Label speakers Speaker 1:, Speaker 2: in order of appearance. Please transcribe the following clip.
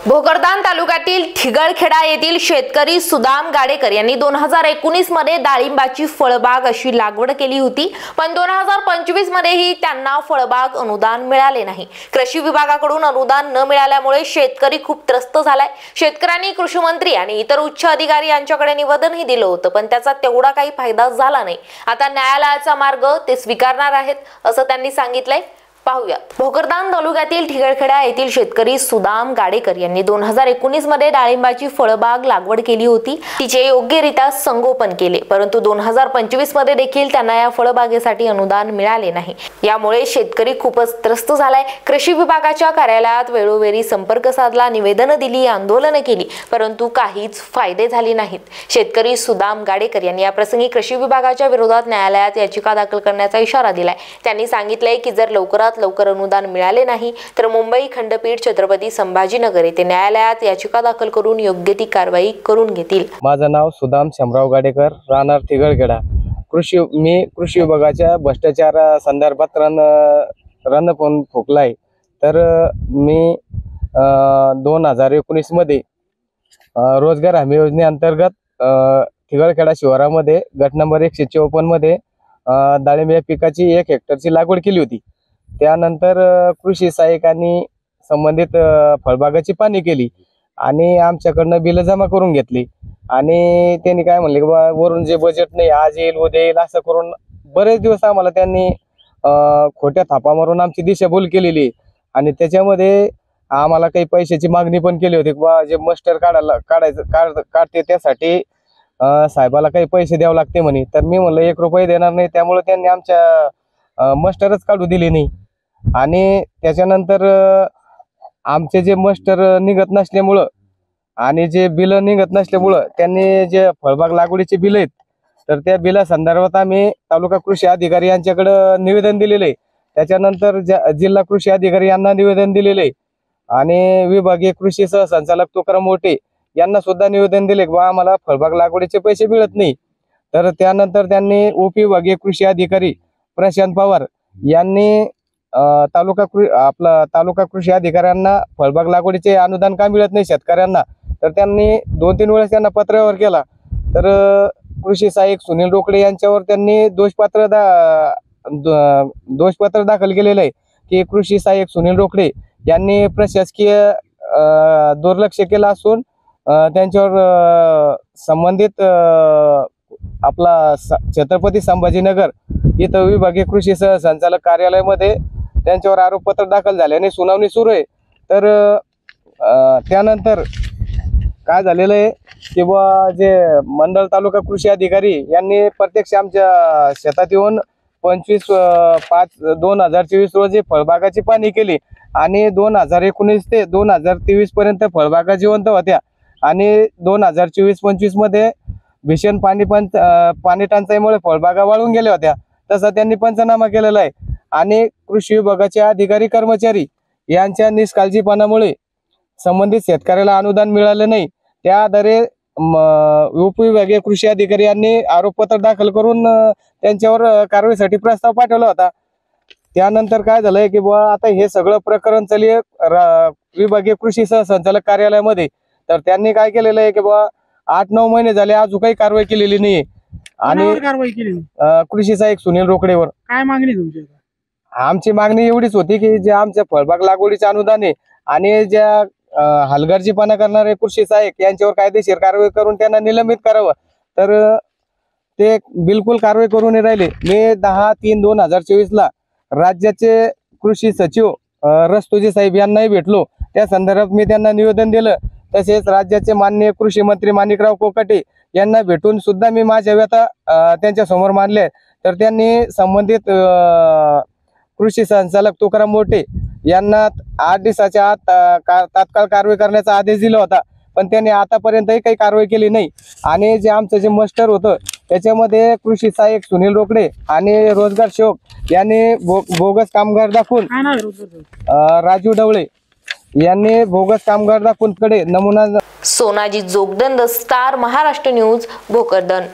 Speaker 1: भोकरदान तालुक्यातील ठिगळखेडा येथील शेतकरी सुदाम गाडेकर यांनी 2019 मध्ये डाळिंबाची फळबाग अशी लागवड केली होती, पण 2025 मध्येही त्यांना फळबाग अनुदान मिळाले नाही। कृषी विभागाकडून अनुदान न मिळाल्यामुळे शेतकरी खूप त्रस्त झालाय। शेतकऱ्यांनी कृषी मंत्री आणि इतर उच्च अधिकारी यांच्याकडे निवेदनही दिलं होतं, पण त्याचा तेवढा काही फायदा झाला नाही। आता न्यायालयाचा मार्ग ते स्वीकारणार आहेत असं त्यांनी सांगितलंय। पाहूयात। भोकरदान तालुक्यातील ठिगळखेडा येथील शेतकरी सुदाम गाडेकर यांनी 2019 मध्ये डाळिंबाची फळबाग लागवड केली होती। तिचे योग्यरित्या संगोपन केले, परंतु 2025 मध्ये देखील त्यांना या फळबागेसाठी अनुदान मिळाले नाही। यामुळे शेतकरी खूपच त्रस्त झालाय। कृषी विभागाच्या कार्यालयात वेळोवेळी संपर्क साधला, निवेदन दिली, आंदोलन केली, परंतु काहीच फायदे झाले नाहीत। शेतकरी सुदाम गाडेकर यांनी या प्रसंगी कृषी विभागाच्या विरोधात न्यायालयात याचिका दाखल करण्याचा इशारा दिलाय। त्यांनी सांगितलंय की जर लवकर अनुदान मिळाले नाही तर मुंबई खंडपीठ छत्रपती संभाजीनगर येथे न्यायालयात याचिका दाखल करून योग्य ती कारवाई करून घेतील।
Speaker 2: माझं नाव सुदाम शामराव गाडेकर, राहणार ठिगळखेडा। मी कृषी विभागाच्या भ्रष्टाचार संदर्भात रणफोन फुकलाय। तर मी 2019 मध्ये रोजगार हमी योजनेअंतर्गत ठिगळखेडा शिवारामध्ये गट नंबर 154 मध्ये डाळिंब या पिकाची 1 हेक्टरची लागवड केली होती। त्यानंतर कृषी सहाय्यकांनी संबंधित फळबागाची पाहणी केली आणि आमच्याकडनं बिल जमा करून घेतली आणि त्यांनी काय म्हणले की बा वरून जे बजेट नाही, आज येईल उद्या येईल असं करून बरेच दिवस आम्हाला त्यांनी खोट्या थापा मारून आमची दिशाभूल केलेली आणि त्याच्यामध्ये आम्हाला काही पैशाची मागणी पण केली होती की बा जे मस्टर काढते त्यासाठी साहेबाला काही पैसे द्यावे लागते म्हणे। तर मी म्हणलं 1 रुपये देणार नाही, त्यामुळे त्यांनी आमच्या मस्टरच काढू दिले नाही आणि त्याच्यानंतर आमचे जे मस्टर निघत नसल्यामुळं आणि जे बिल निघत नसल्यामुळं त्यांनी जे फळबाग लागवडीचे बिल आहेत तर त्या बिला संदर्भात आम्ही तालुका कृषी अधिकारी यांच्याकडे निवेदन दिलेले, त्याच्यानंतर जिल्हा कृषी अधिकारी यांना निवेदन दिलेले आणि विभागीय कृषी सहसंचालक तुकाराम मोठे यांना सुद्धा निवेदन दिले की आम्हाला फळबाग लागवडीचे पैसे मिळत नाही। तर त्यानंतर त्यांनी उपविभागीय कृषी अधिकारी प्रशांत पवार यांनी तालुका कृषी अधिकाऱ्यांना फळबाग लागवडीचे अनुदान का मिळत नाही शेतकऱ्यांना, तर त्यांनी 2-3 वेळेस त्यांना पत्रावर केला। तर कृषी सहाय्यक सुनील रोकडे यांच्यावर त्यांनी दोषपत्र दाखल केलेलं आहे की कृषी सहाय्यक सुनील रोकडे यांनी प्रशासकीय दुर्लक्ष केलं असून त्यांच्यावर संबंधित छत्रपती संभाजीनगर इथं विभागीय कृषी सहसंचालक कार्यालयामध्ये त्यांच्यावर आरोपपत्र दाखल झाल्याने सुनावणी सुरू आहे। तर त्यानंतर काय झालेलं आहे की बा जे मंडळ तालुका कृषी अधिकारी यांनी प्रत्यक्ष आमच्या शेतात येऊन 25/5/2024 रोजी फळबागाची पाहणी केली आणि 2019 ते 2023 पर्यंत फळबागा जिवंत होत्या आणि 2024-25 मध्ये भीषण पाणी टंचाईमुळे फळबागा वाळून गेल्या होत्या, तसा त्यांनी पंचनामा केलेला आहे आणि कृषी विभागाचे अधिकारी कर्मचारी यांच्या निष्काळजीपणामुळे संबंधित शेतकऱ्याला अनुदान मिळाले नाही। त्या आधारे उपविभागीय कृषी अधिकारी यांनी आरोपपत्र दाखल करून त्यांच्यावर कारवाईसाठी प्रस्ताव पाठवला होता। त्यानंतर काय झालंय की बुवा आता हे सगळं प्रकरण चालू विभागीय कृषी सहसंचालक कार्यालयामध्ये। तर त्यांनी काय केलेलं आहे की बुवा 8-9 महिने झाले अजून काही कारवाई केलेली नाहीये आणि
Speaker 3: कारवाई केली
Speaker 2: कृषी सहाय्यक सुनील रोकडेवर।
Speaker 3: काय मागणी तुमची?
Speaker 2: आमची मागणी एवढीच होती की जे आमच्या फळबाग लागवडीचे अनुदान आहे आणि ज्या हलगर्जीपणा करणारे कृषी सहाय्यक यांच्यावर कायदेशीर कारवाई करून त्यांना निलंबित करावं, तर ते बिलकुल कारवाई करून राहिले। मी 10/3/2024 ला राज्याचे कृषी सचिव रस्तोजी साहेब यांनाही भेटलो, त्या संदर्भात मी त्यांना निवेदन दिलं। तसेच राज्याचे माननीय कृषी मंत्री माणिकराव कोकाटे यांना भेटून सुद्धा मी माझ्या व्यथा त्यांच्या समोर मांडले। तर त्यांनी संबंधित कृषी संचालक तुकाराम मोठे यांना 8 दिवसाच्या आत तात्काळ कारवाई करण्याचा आदेश दिला होता, पण त्यांनी आतापर्यंतही काही कारवाई केली नाही आणि जे आमचं जे मस्टर होतं त्याच्यामध्ये कृषी सहाय्यक सुनील रोकडे आणि रोजगार सेवक यांनी बोगस कामगार दाखवून राजू ढवळे यांनी बोगस कामगार दाखवून कडे नमुना।
Speaker 1: Sonaji Jogdand, star Maharashtra news, Bhokardan.